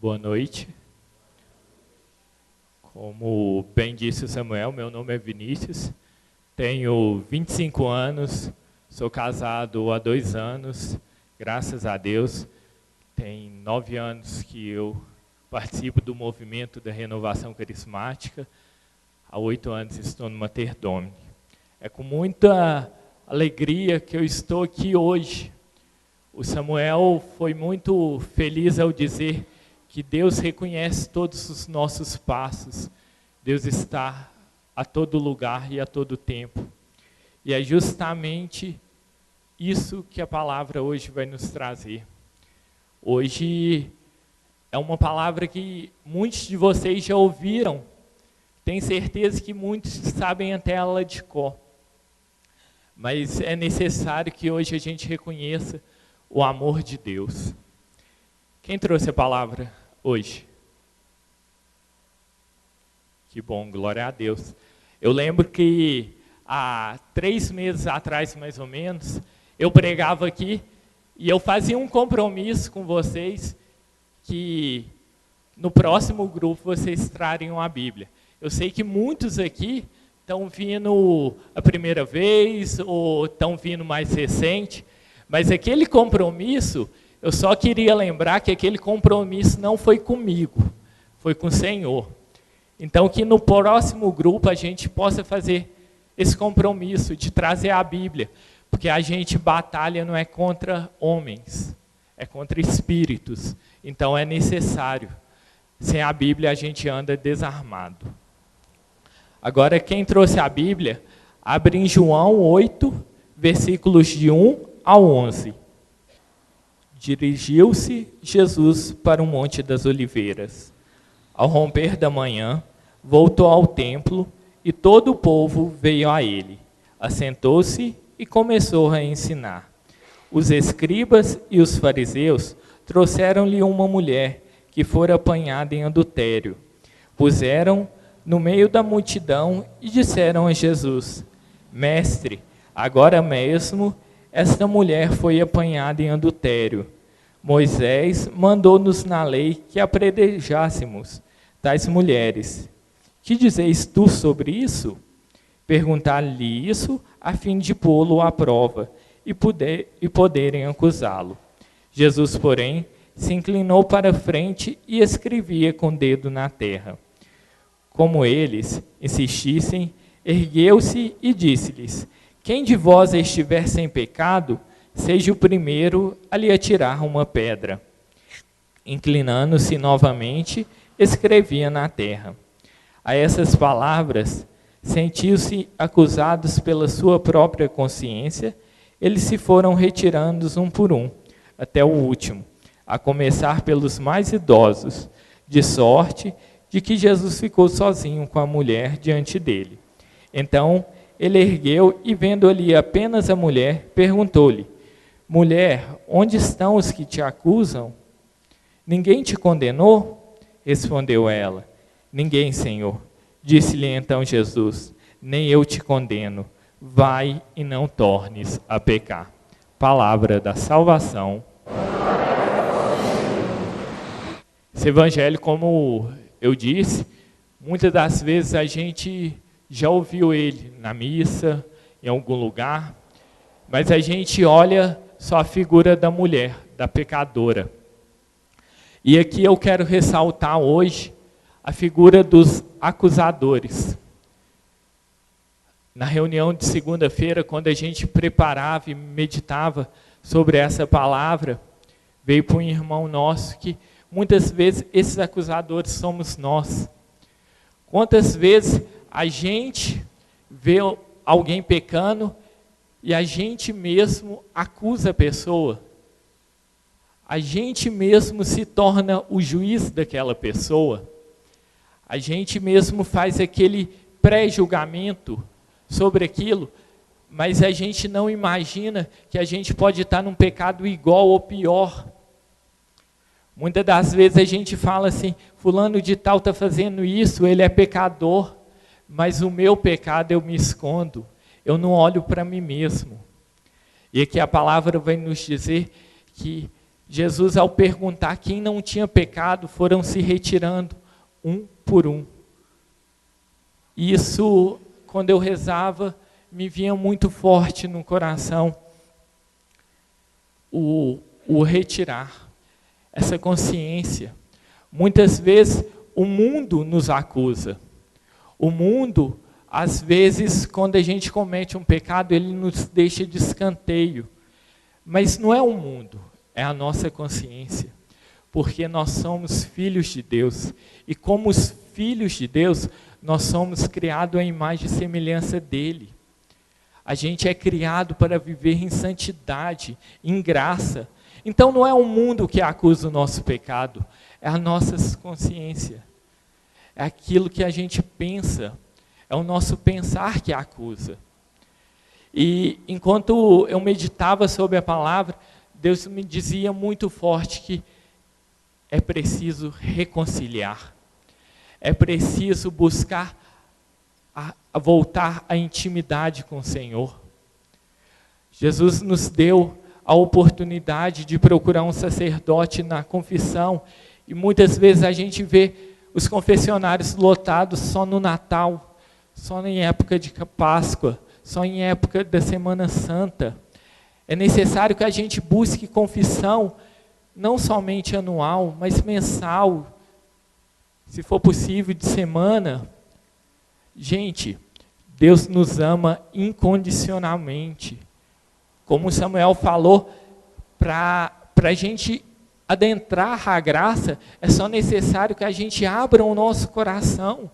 Boa noite. Como bem disse o Samuel, meu nome é Vinícius, tenho 25 anos, sou casado há 2 anos, graças a Deus. Tem 9 anos que eu participo do movimento da renovação carismática, há 8 anos estou no Mater Domini. É com muita alegria que eu estou aqui hoje. O Samuel foi muito feliz ao dizer que Deus reconhece todos os nossos passos. Deus está a todo lugar e a todo tempo. E é justamente isso que a palavra hoje vai nos trazer. Hoje é uma palavra que muitos de vocês já ouviram. Tenho certeza que muitos sabem até ela de cor. Mas é necessário que hoje a gente reconheça o amor de Deus. Quem trouxe a palavra hoje? Que bom, glória a Deus. Eu lembro que há 3 meses atrás, mais ou menos, eu pregava aqui e eu fazia um compromisso com vocês que no próximo grupo vocês trariam a Bíblia. Eu sei que muitos aqui estão vindo a primeira vez ou estão vindo mais recente, mas aquele compromisso, eu só queria lembrar que aquele compromisso não foi comigo, foi com o Senhor. Então, que no próximo grupo a gente possa fazer esse compromisso de trazer a Bíblia, porque a gente batalha não é contra homens, é contra espíritos. Então, é necessário. Sem a Bíblia, a gente anda desarmado. Agora, quem trouxe a Bíblia, abre em João 8, versículos de 1 ao 11. Dirigiu-se Jesus para o Monte das Oliveiras. Ao romper da manhã, voltou ao templo e todo o povo veio a ele. Assentou-se e começou a ensinar. Os escribas e os fariseus trouxeram-lhe uma mulher que fora apanhada em adultério. Puseram no meio da multidão e disseram a Jesus: Mestre, agora mesmo esta mulher foi apanhada em adultério. Moisés mandou-nos na lei que apedrejássemos tais mulheres. Que dizeis tu sobre isso? Perguntar-lhe isso a fim de pô-lo à prova e poderem acusá-lo. Jesus, porém, se inclinou para a frente e escrevia com o dedo na terra. Como eles insistissem, ergueu-se e disse-lhes: Quem de vós estiver sem pecado, seja o primeiro a lhe atirar uma pedra. Inclinando-se novamente, escrevia na terra. A essas palavras, sentiu-se acusados pela sua própria consciência, eles se foram retirando um por um, até o último, a começar pelos mais idosos, de sorte de que Jesus ficou sozinho com a mulher diante dele. Então, ele ergueu e, vendo ali apenas a mulher, perguntou-lhe: Mulher, onde estão os que te acusam? Ninguém te condenou? Respondeu ela: Ninguém, Senhor. Disse-lhe então Jesus: Nem eu te condeno. Vai e não tornes a pecar. Palavra da salvação. Esse evangelho, como eu disse, muitas das vezes a gente já ouviu ele na missa, em algum lugar, mas a gente olha só a figura da mulher, da pecadora. E aqui eu quero ressaltar hoje a figura dos acusadores. Na reunião de segunda-feira, quando a gente preparava e meditava sobre essa palavra, veio para um irmão nosso que muitas vezes esses acusadores somos nós. Quantas vezes a gente vê alguém pecando e a gente mesmo acusa a pessoa. A gente mesmo se torna o juiz daquela pessoa. A gente mesmo faz aquele pré-julgamento sobre aquilo, mas a gente não imagina que a gente pode estar num pecado igual ou pior. Muitas das vezes a gente fala assim: fulano de tal está fazendo isso, ele é pecador, mas o meu pecado eu me escondo, eu não olho para mim mesmo. E aqui a palavra vai nos dizer que Jesus, ao perguntar quem não tinha pecado, foram se retirando um por um. Isso, quando eu rezava, me vinha muito forte no coração o retirar essa consciência. Muitas vezes o mundo nos acusa. O mundo, às vezes, quando a gente comete um pecado, ele nos deixa de escanteio. Mas não é o mundo, é a nossa consciência. Porque nós somos filhos de Deus. E como os filhos de Deus, nós somos criados à imagem e semelhança dele. A gente é criado para viver em santidade, em graça. Então não é o mundo que acusa o nosso pecado, é a nossa consciência. É aquilo que a gente pensa, é o nosso pensar que acusa. E enquanto eu meditava sobre a palavra, Deus me dizia muito forte que é preciso reconciliar. É preciso buscar a voltar à intimidade com o Senhor. Jesus nos deu a oportunidade de procurar um sacerdote na confissão, e muitas vezes a gente vê os confessionários lotados só no Natal, só em época de Páscoa, só em época da Semana Santa. É necessário que a gente busque confissão, não somente anual, mas mensal, se for possível, de semana. Gente, Deus nos ama incondicionalmente. Como Samuel falou, para a gente adentrar a graça, é só necessário que a gente abra o nosso coração.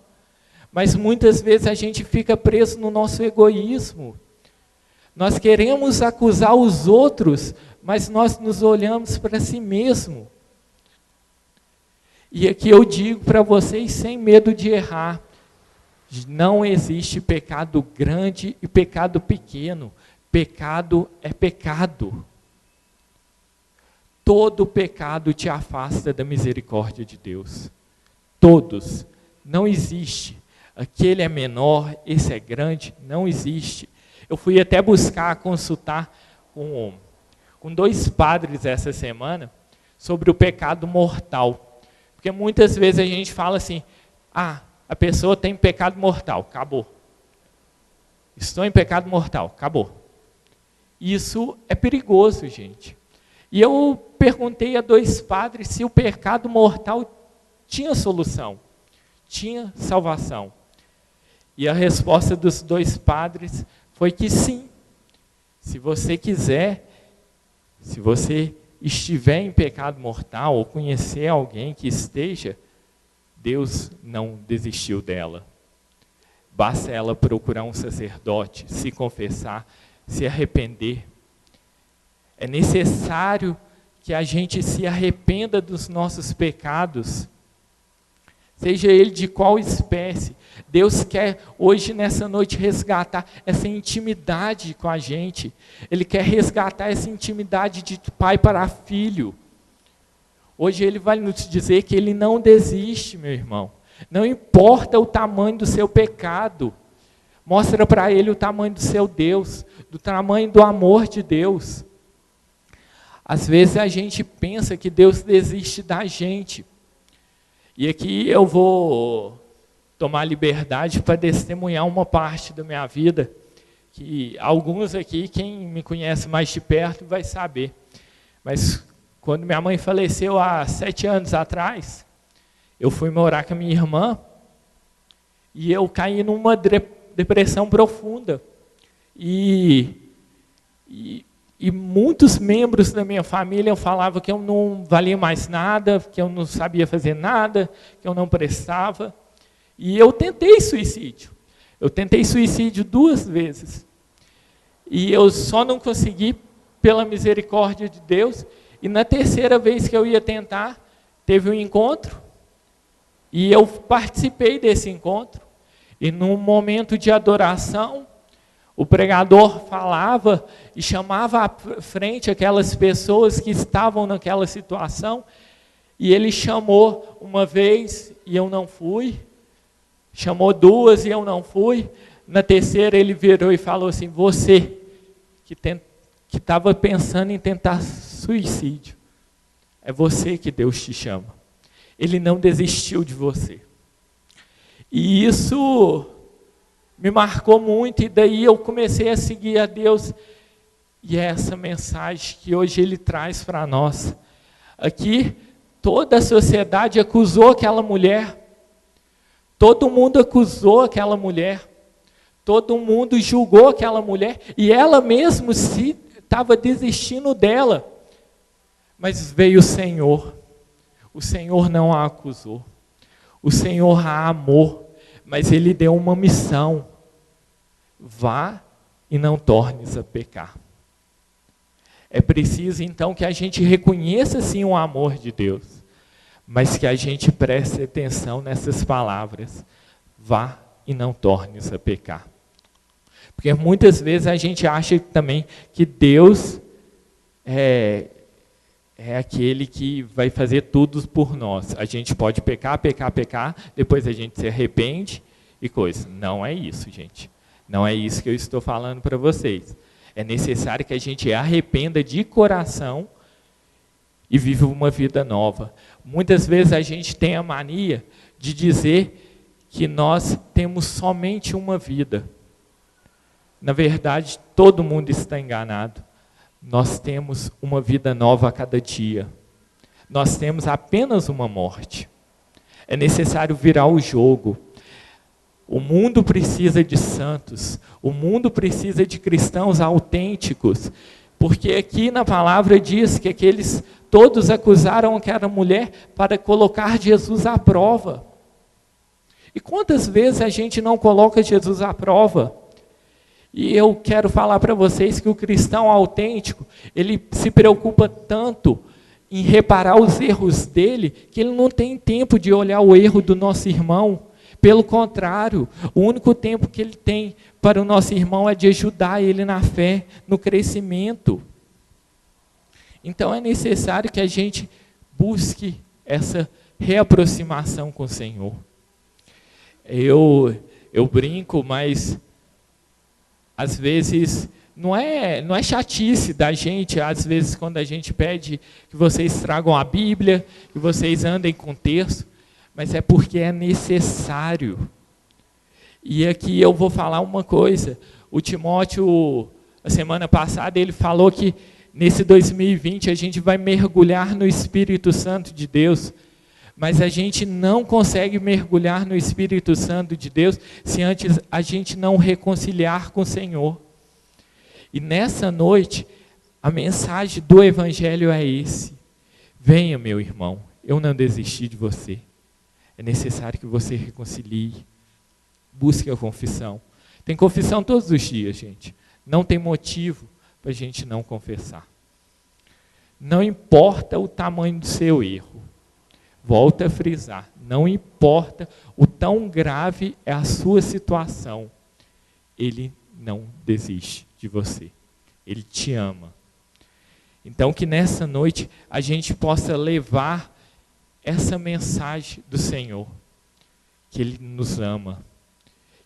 Mas muitas vezes a gente fica preso no nosso egoísmo. Nós queremos acusar os outros, mas nós nos olhamos para si mesmo. E aqui eu digo para vocês, sem medo de errar, não existe pecado grande e pecado pequeno. Pecado é pecado. Todo pecado te afasta da misericórdia de Deus. Todos. Não existe. Aquele é menor, esse é grande, não existe. Eu fui até buscar, consultar com 2 padres essa semana sobre o pecado mortal. Porque muitas vezes a gente fala assim, a pessoa tem pecado mortal, acabou. Estou em pecado mortal, acabou. Isso é perigoso, gente. E eu perguntei a 2 padres se o pecado mortal tinha solução, tinha salvação. E a resposta dos 2 padres foi que sim. Se você quiser, se você estiver em pecado mortal ou conhecer alguém que esteja, Deus não desistiu dela. Basta ela procurar um sacerdote, se confessar, se arrepender. É necessário que a gente se arrependa dos nossos pecados, seja ele de qual espécie. Deus quer hoje, nessa noite, resgatar essa intimidade com a gente. Ele quer resgatar essa intimidade de pai para filho. Hoje Ele vai nos dizer que Ele não desiste, meu irmão. Não importa o tamanho do seu pecado. Mostra para Ele o tamanho do seu Deus, do tamanho do amor de Deus. Às vezes a gente pensa que Deus desiste da gente. E aqui eu vou tomar liberdade para testemunhar uma parte da minha vida, que alguns aqui, quem me conhece mais de perto, vai saber. Mas quando minha mãe faleceu há 7 anos atrás, eu fui morar com a minha irmã e eu caí numa depressão profunda. E muitos membros da minha família falavam que eu não valia mais nada, que eu não sabia fazer nada, que eu não prestava. E eu tentei suicídio. Eu tentei suicídio 2 vezes. E eu só não consegui pela misericórdia de Deus. E na 3ª vez que eu ia tentar, teve um encontro. E eu participei desse encontro. E num momento de adoração, o pregador falava e chamava à frente aquelas pessoas que estavam naquela situação. E ele chamou uma vez e eu não fui. Chamou 2 e eu não fui. Na 3ª ele virou e falou assim, você que estava pensando em tentar suicídio, É você que Deus te chama. Ele não desistiu de você. E isso me marcou muito, e daí eu comecei a seguir a Deus. E é essa mensagem que hoje Ele traz para nós. Aqui, toda a sociedade acusou aquela mulher. Todo mundo acusou aquela mulher. Todo mundo julgou aquela mulher. E ela mesmo se estava desistindo dela. Mas veio o Senhor. O Senhor não a acusou. O Senhor a amou. Mas Ele deu uma missão. Vá e não tornes a pecar. É preciso então que a gente reconheça sim o amor de Deus, mas que a gente preste atenção nessas palavras. Vá e não tornes a pecar. Porque muitas vezes a gente acha também que Deus é aquele que vai fazer tudo por nós. A gente pode pecar, depois a gente se arrepende e coisa. Não é isso, gente. Não é isso que eu estou falando para vocês. É necessário que a gente arrependa de coração e viva uma vida nova. Muitas vezes a gente tem a mania de dizer que nós temos somente uma vida. Na verdade, todo mundo está enganado. Nós temos uma vida nova a cada dia. Nós temos apenas uma morte. É necessário virar o jogo. O mundo precisa de santos, o mundo precisa de cristãos autênticos, porque aqui na palavra diz que aqueles todos acusaram aquela mulher para colocar Jesus à prova. E quantas vezes a gente não coloca Jesus à prova? E eu quero falar para vocês que o cristão autêntico, ele se preocupa tanto em reparar os erros dele, que ele não tem tempo de olhar o erro do nosso irmão. Pelo contrário, o único tempo que ele tem para o nosso irmão é de ajudar ele na fé, no crescimento. Então é necessário que a gente busque essa reaproximação com o Senhor. Eu brinco, mas às vezes não é chatice da gente, às vezes quando a gente pede que vocês tragam a Bíblia, que vocês andem com o texto, mas é porque é necessário. E aqui eu vou falar uma coisa. O Timóteo, a semana passada, ele falou que nesse 2020 a gente vai mergulhar no Espírito Santo de Deus. Mas a gente não consegue mergulhar no Espírito Santo de Deus se antes a gente não reconciliar com o Senhor. E nessa noite, a mensagem do Evangelho é esse. Venha, meu irmão, eu não desisti de você. É necessário que você reconcilie. Busque a confissão. Tem confissão todos os dias, gente. Não tem motivo para a gente não confessar. Não importa o tamanho do seu erro. Volto a frisar. Não importa o tão grave é a sua situação. Ele não desiste de você. Ele te ama. Então que nessa noite a gente possa levar essa mensagem do Senhor, que Ele nos ama,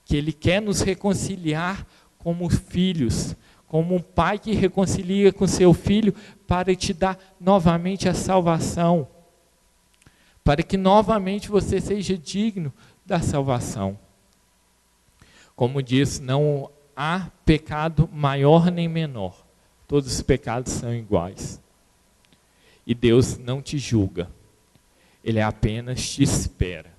que Ele quer nos reconciliar como filhos, como um pai que reconcilia com seu filho para te dar novamente a salvação, para que novamente você seja digno da salvação. Como diz, não há pecado maior nem menor, todos os pecados são iguais. E Deus não te julga. Ele apenas te espera.